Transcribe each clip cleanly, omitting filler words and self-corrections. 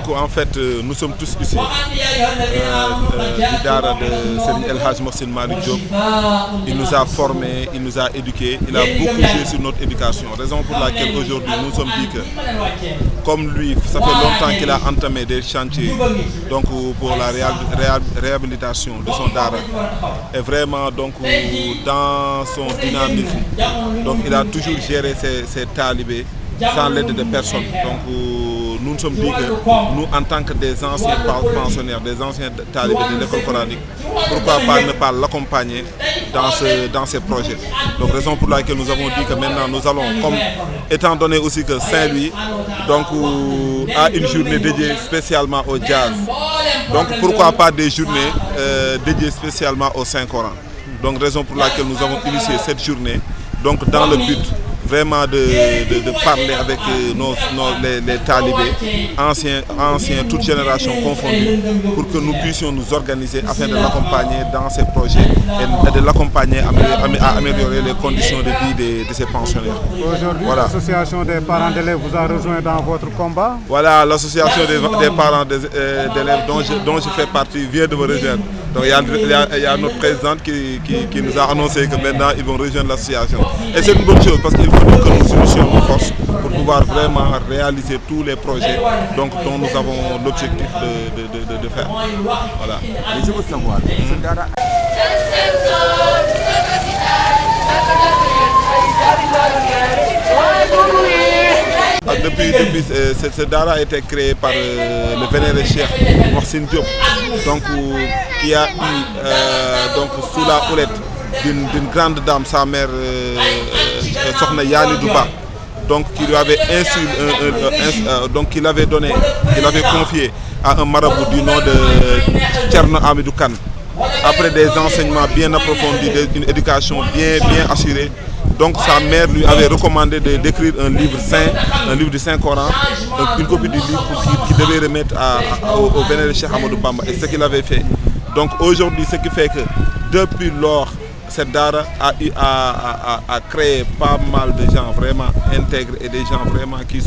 Donc en fait, nous sommes tous ici du Dara de Serigne El Hadj Mohsin Malick Diop. Il nous a formés, il nous a éduqués, il a beaucoup joué sur notre éducation. Raison pour laquelle aujourd'hui nous sommes dit que, comme lui, ça fait longtemps qu'il a entamé des chantiers donc, pour la réhabilitation de son Dara. Et vraiment donc dans son dynamisme, donc, il a toujours géré ses talibés sans l'aide de personne. Donc nous nous sommes dit que nous, en tant que des anciens pensionnaires, des anciens talibés de l'école coranique, pourquoi pas ne pas l'accompagner dans ces projets. Donc raison pour laquelle nous avons dit que maintenant nous allons, comme étant donné aussi que Saint-Louis donc, a une journée dédiée spécialement au jazz. Donc pourquoi pas des journées dédiées spécialement au Saint-Coran. Donc raison pour laquelle nous avons initié cette journée donc, dans le but vraiment de parler avec les talibés, anciens, toutes générations confondues, pour que nous puissions nous organiser afin de l'accompagner dans ces projets et de l'accompagner à améliorer les conditions de vie de ces pensionnaires. Aujourd'hui, voilà. L'association des parents d'élèves vous a rejoint dans votre combat? Voilà, l'association des parents d'élèves dont je fais partie vient de me rejoindre. Donc il y a notre présidente qui nous a annoncé que maintenant ils vont rejoindre l'association. Et c'est une bonne chose parce qu'il faut que nous unissions nos forces pour pouvoir vraiment réaliser tous les projets donc, dont nous avons l'objectif de faire. Voilà. Mais je veux savoir, depuis ce Dara a été créé par le vénéré Cheikh Mohsin Diop, donc, qui a eu donc, sous la houlette d'une grande dame, sa mère Sokhna Yani Douba, donc qui lui avait donc qu'il avait confié à un marabout du nom de Thierno Amidou Kane. Après des enseignements bien approfondis, une éducation bien assurée, donc sa mère lui avait recommandé d'écrire un livre saint, un livre du Saint-Coran, une copie du livre qu'il devait remettre au vénéré Cheikh Ahmadou Bamba, et ce qu'il avait fait. Donc aujourd'hui, ce qui fait que depuis lors, cette Dara a créé pas mal de gens vraiment intègres et des gens vraiment qui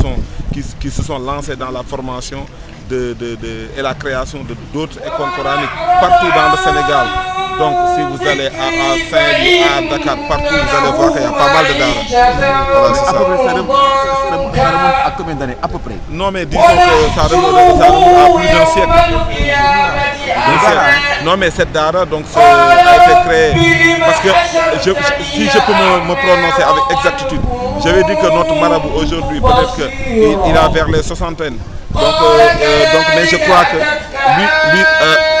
se sont lancés dans la formation et la création de d'autres écoles coraniques partout dans le Sénégal. Donc si vous allez à Saint-Louis, à Dakar, partout vous allez voir qu'il y a pas mal de Dara. Voilà, c'est ça. Ça remonte à combien d'années à peu près? Non mais disons que ça remonte à plus d'un siècle. Non mais cette Dara donc, a été créée parce que si je peux me prononcer avec exactitude, j'avais dit que notre marabout aujourd'hui peut-être qu'il a vers les soixantaines. Donc mais je crois que lui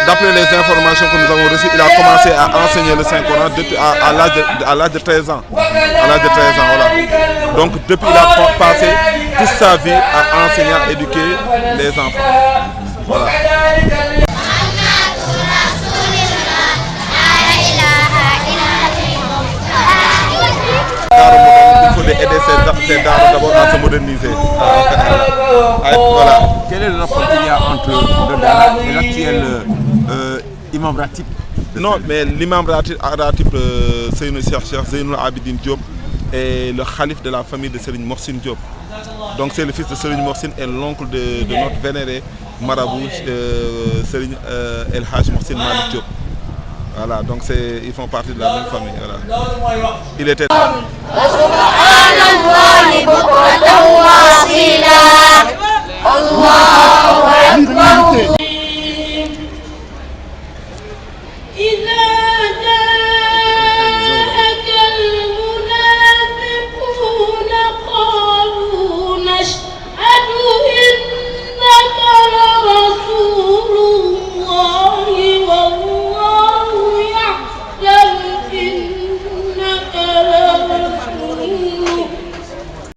d'après les informations que nous avons reçues, il a commencé à enseigner le Saint-Coran depuis à l'âge de 13 ans. À l'âge de 13 ans, voilà. Donc depuis il a passé toute sa vie à enseigner, à éduquer les enfants. Voilà. Il faut aider ces Dara d'abord à se moderniser. Voilà. Quel est le rapport qu'il y a entre le Dara et l'actuel imam ratib? Non, mais l'imam ratib Seynou Cheikh Zeynoul Abidine Diop est le khalife de la famille de Serigne Mohsin Diop. Donc c'est le fils de Serigne Mohsin et l'oncle de notre vénéré marabout Serigne El Hadj Mohsin Malick Diop. Voilà, donc ils font partie de la même famille. Voilà. Il était... Allahu Akbar.